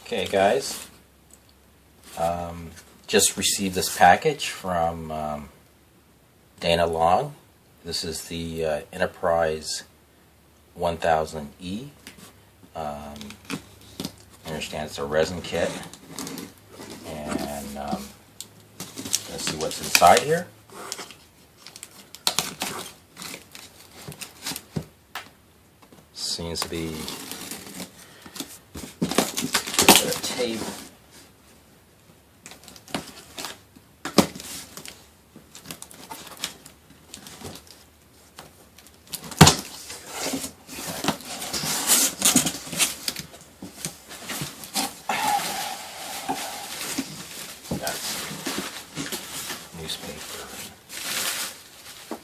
Okay guys, just received this package from Dana Long. This is the Enterprise 1000E. I understand it's a resin kit, and let's see what's inside here. Seems to be a tape. Newspaper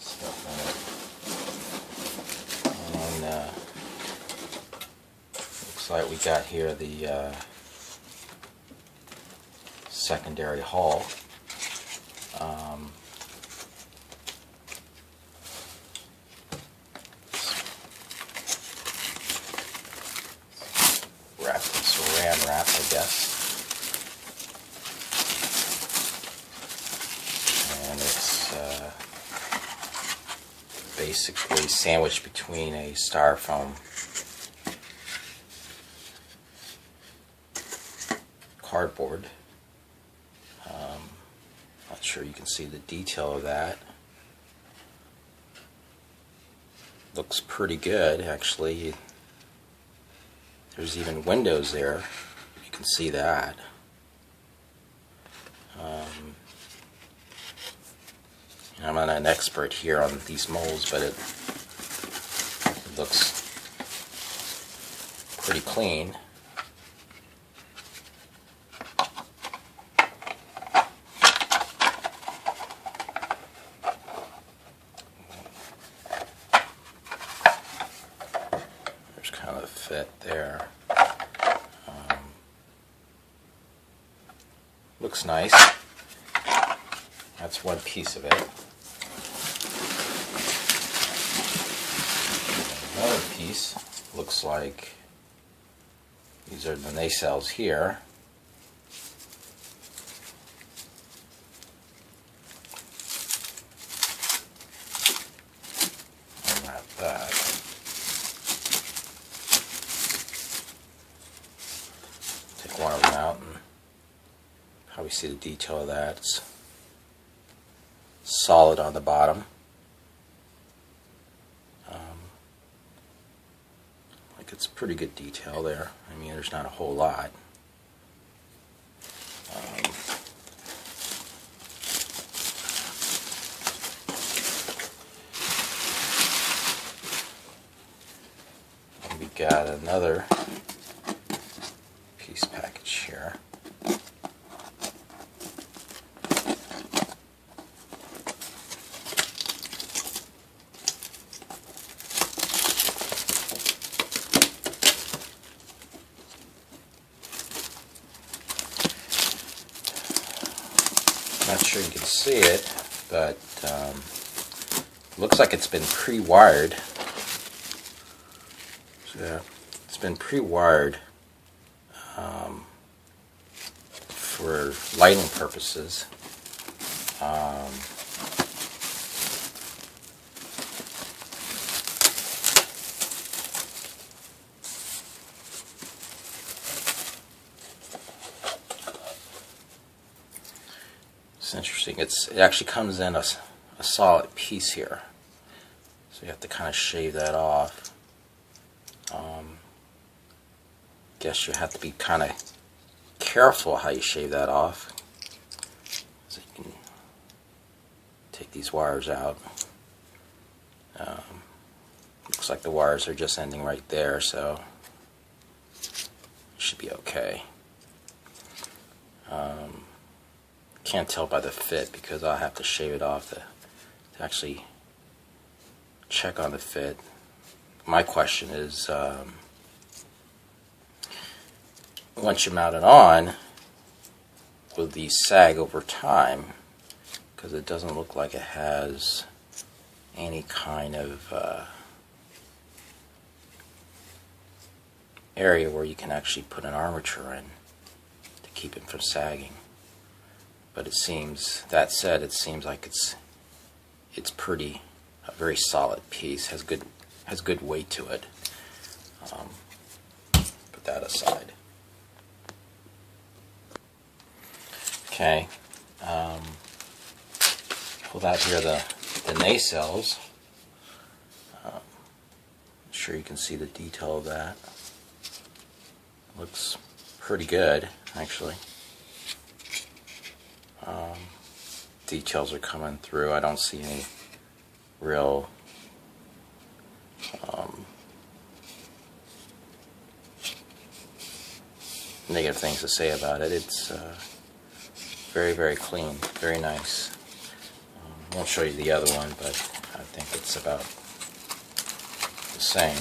stuff in it, and looks like we got here the secondary hull. Wrapped in saran wrap, I guess. And it's basically sandwiched between a styrofoam cardboard. Not sure you can see the detail of that. Looks pretty good, actually. There's even windows there. You can see that. I'm not an expert here on these molds, but it looks pretty clean. There's kind of a fit there. Looks nice. That's one piece of it. Another piece looks like these are the nacelles here. Unwrap that. Take one of them out and probably see the detail of that. It's solid on the bottom. It's pretty good detail there. I mean, there's not a whole lot. And we got another piece package here. Not sure you can see it, but looks like it's been pre-wired. So it's been pre-wired for lighting purposes. It's interesting. It actually comes in a solid piece here, so you have to kind of shave that off. Guess you have to be kind of careful how you shave that off. So you can take these wires out. Looks like the wires are just ending right there, so it should be okay. Can't tell by the fit because I'll have to shave it off to actually check on the fit. My question is, once you mount it on, will these sag over time? Because it doesn't look like it has any kind of area where you can actually put an armature in. keep it from sagging. But it seems, that said, it seems like it's pretty, a very solid piece, has good weight to it. Put that aside. Okay, pull out here the nacelles. I'm sure you can see the detail of that. Looks pretty good, actually. Details are coming through. I don't see any real negative things to say about it. It's very, very clean, very nice. I won't show you the other one, but I think it's about the same.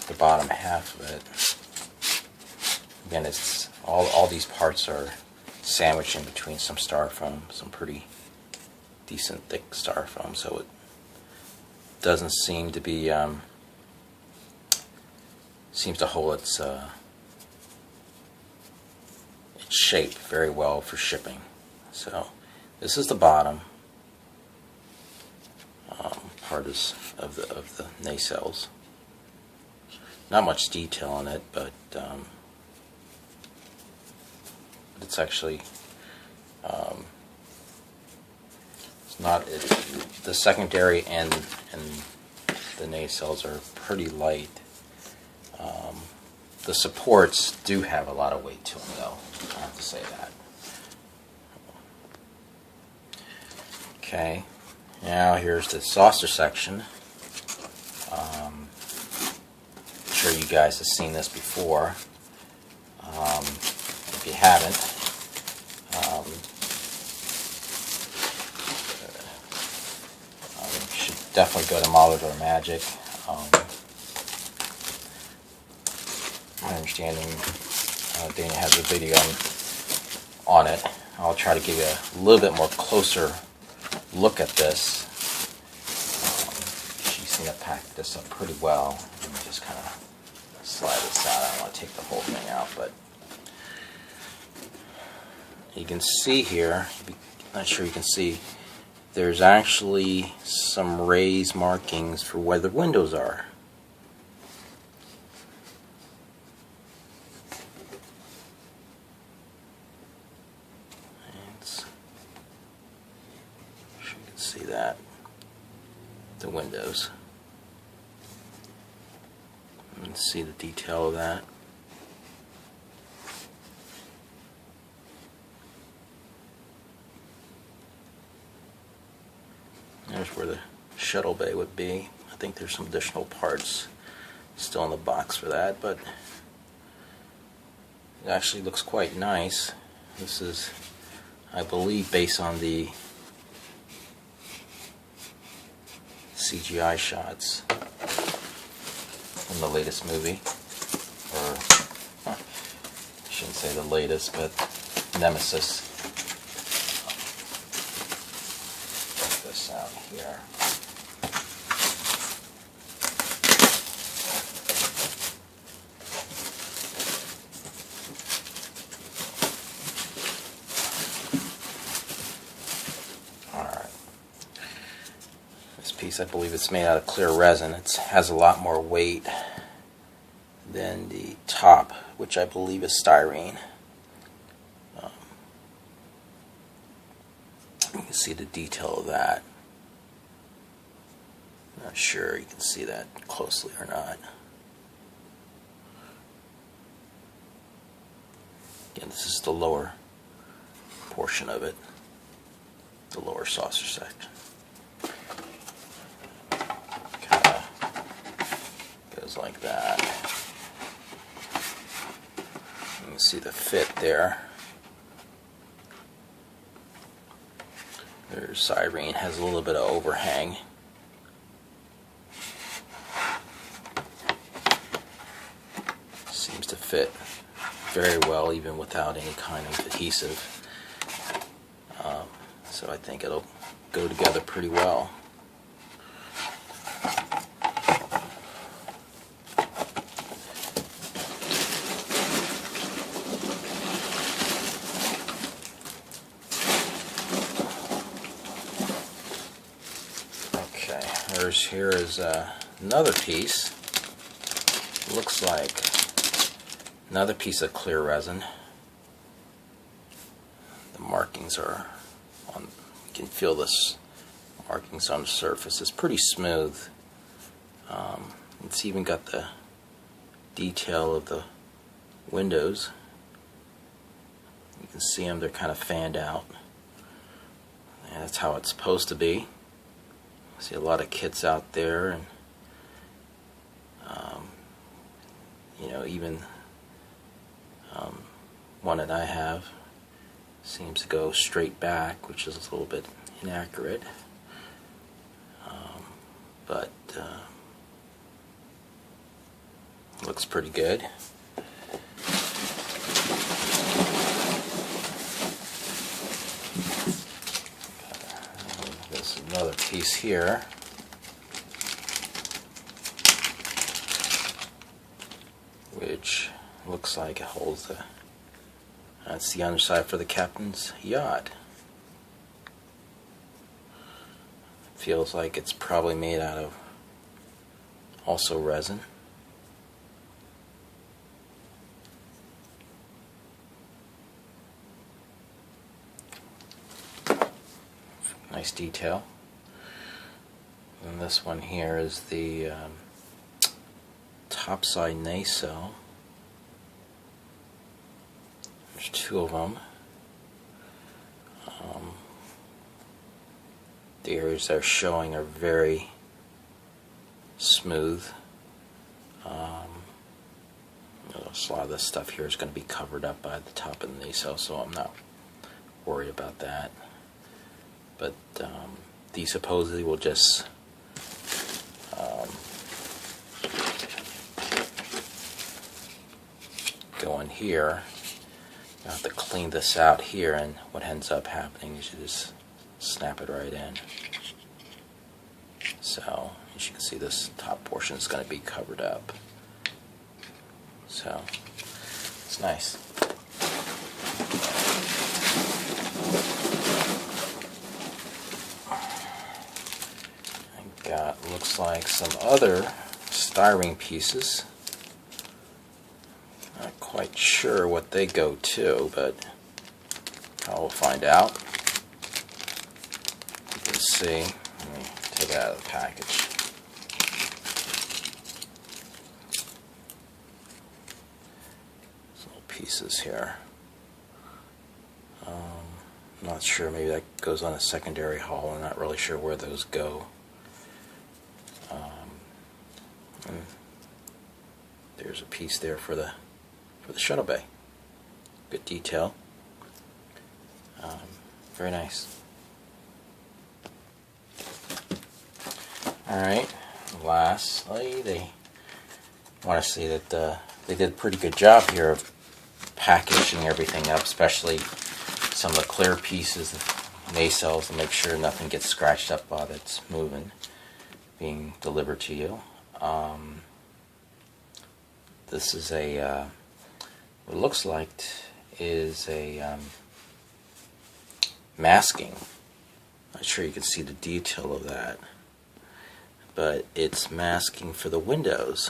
The bottom half of it, again, it's all these parts are sandwiched in between some styrofoam, some pretty decent thick styrofoam, so it doesn't seem to be seems to hold its shape very well for shipping. So this is the bottom part of the nacelles. Not much detail on it, but it's actually it's not. The secondary and the nacelles are pretty light. The supports do have a lot of weight to them, though. I have to say that. Okay, now here's the saucer section. I'm sure you guys have seen this before. If you haven't, you should definitely go to Model or Magic. My understanding, Dana has a video on it. I'll try to give you a little bit more closer look at this. She seemed to pack this up pretty well. Let me just kind of slide this out. I don't want to take the whole thing out, but you can see here, not sure you can see, there's actually some raised markings for where the windows are. See that? The windows. And see the detail of that. There's where the shuttle bay would be. I think there's some additional parts still in the box for that, but it actually looks quite nice. This is, I believe, based on the CGI shots from the latest movie, or I shouldn't say the latest, but Nemesis. Check this out here. Piece, I believe it's made out of clear resin. It has a lot more weight than the top, which I believe is styrene. You can see the detail of that. Not sure you can see that closely or not. Again, this is the lower portion of it, the lower saucer section. Like that. You can see the fit there. There's styrene, has a little bit of overhang. Seems to fit very well even without any kind of adhesive. So I think it'll go together pretty well. Here is another piece. Looks like another piece of clear resin. The markings are on, you can feel this markings on the surface. It's pretty smooth. It's even got the detail of the windows. You can see them, they're kind of fanned out. And that's how it's supposed to be. I see a lot of kits out there, and you know, even one that I have seems to go straight back, which is a little bit inaccurate. But looks pretty good. There's another piece here. Which looks like it holds the, that's the underside for the captain's yacht. Feels like it's probably made out of also resin. Nice detail. And this one here is the topside nacelle. There's two of them. The areas they're showing are very smooth. A lot of this stuff here is going to be covered up by the top of the nacelle, so I'm not worried about that. But these supposedly will just go in here. You have to clean this out here, and what ends up happening is you just snap it right in. So as you can see, this top portion is going to be covered up. So it's nice. I got, looks like, some other styrene pieces. Not quite sure what they go to, but I will find out. You can see. Let me take it out of the package. Some little pieces here. I'm not sure. Maybe that goes on a secondary hull. I'm not really sure where those go. And there's a piece there for the shuttle bay. Good detail. Very nice. Alright, lastly, they want to see that they did a pretty good job here of packaging everything up, especially some of the clear pieces of nacelles, to make sure nothing gets scratched up while it's moving, being delivered to you. This is a what it looks like is a masking. Not sure you can see the detail of that, but it's masking for the windows.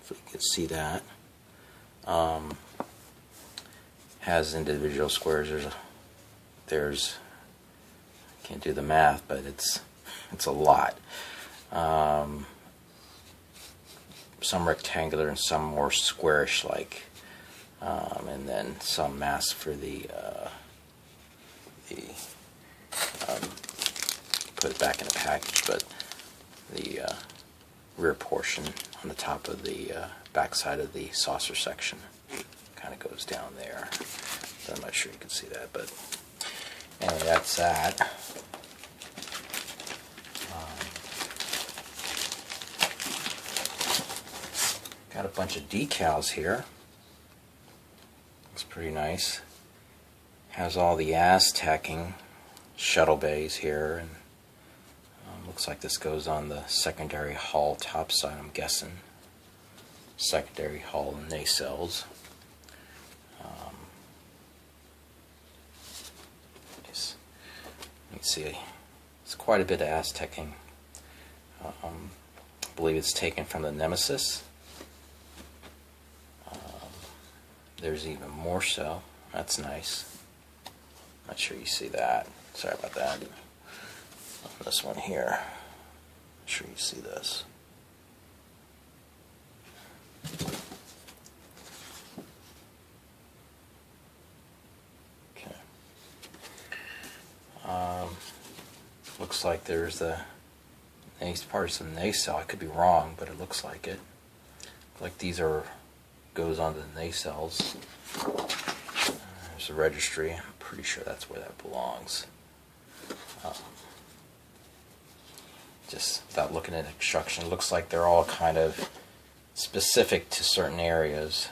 If you can see that. Has individual squares. There's I can't do the math, but it's a lot. Some rectangular and some more squarish like, and then some mask for the put it back in the package, but the rear portion on the top of the back side of the saucer section kind of goes down there. So I'm not sure you can see that, but anyway, that's that. Got a bunch of decals here. Looks pretty nice. Has all the Aztecing shuttle bays here, and looks like this goes on the secondary hull top side, I'm guessing. Secondary hull and nacelles. You can see it's quite a bit of Aztecing. I believe it's taken from the Nemesis. There's even more so. That's nice. Not sure you see that. Sorry about that. On this one here. Not sure you see this. Okay. Looks like there's the parts of the nacelle. I could be wrong, but it looks like it. Like these are goes onto the nacelles. There's a registry. I'm pretty sure that's where that belongs. Just without looking at instruction, it looks like they're all kind of specific to certain areas.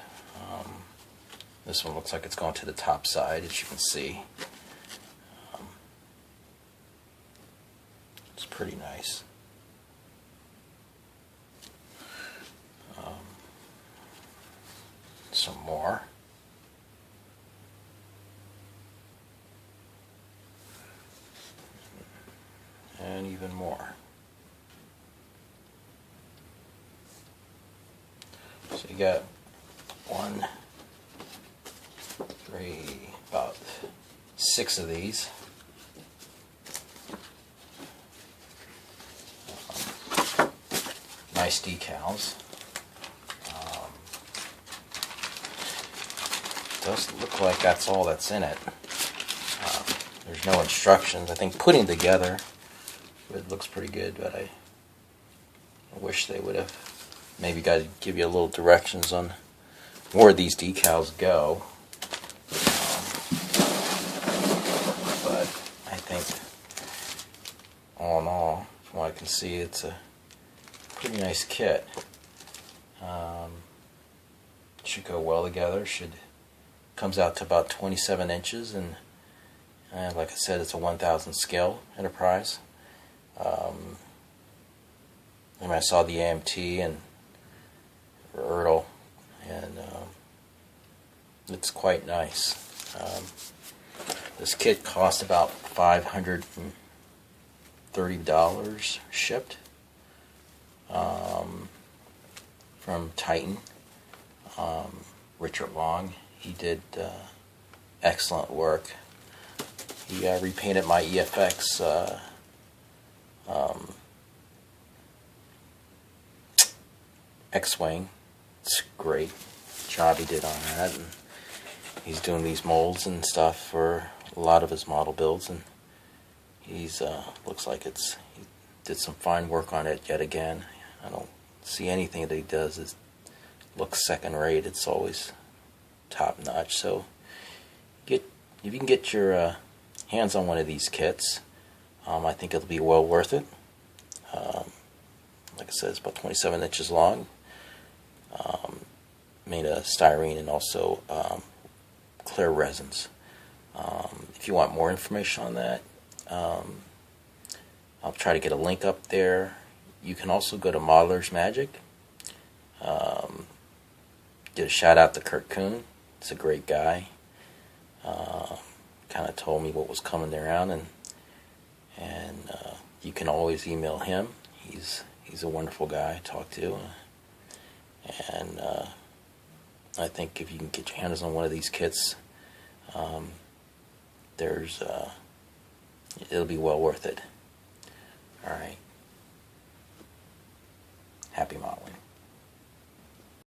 This one looks like it's going to the top side, as you can see. It's pretty nice. Some more. And even more. So you got 1, 3, about 6 of these. Nice decals. Doesn't look like that's all that's in it. There's no instructions. I think putting together it looks pretty good, but I wish they would have maybe got to give you a little directions on where these decals go. But I think all in all, from what I can see, it's a pretty nice kit. Should go well together. Comes out to about 27 inches, and like I said, it's a 1000 scale Enterprise. And I saw the AMT and Ertl, and it's quite nice. This kit cost about $530 shipped from Titan. Richard Long. He did excellent work. He repainted my EFX X-Wing. It's a great job he did on that. And he's doing these molds and stuff for a lot of his model builds, and he's looks like he did some fine work on it yet again. I don't see anything that he does is looks second rate. It's always top notch. So if you can get your hands on one of these kits, I think it'll be well worth it. Like I said, it's about 27 inches long, made of styrene and also clear resins. If you want more information on that, I'll try to get a link up there. You can also go to Modeler's Magic. Give a shout out to Kurt Kuhn. He's a great guy. Kind of told me what was coming around, and you can always email him. He's a wonderful guy to talk to, and I think if you can get your hands on one of these kits, it'll be well worth it. All right. Happy modeling.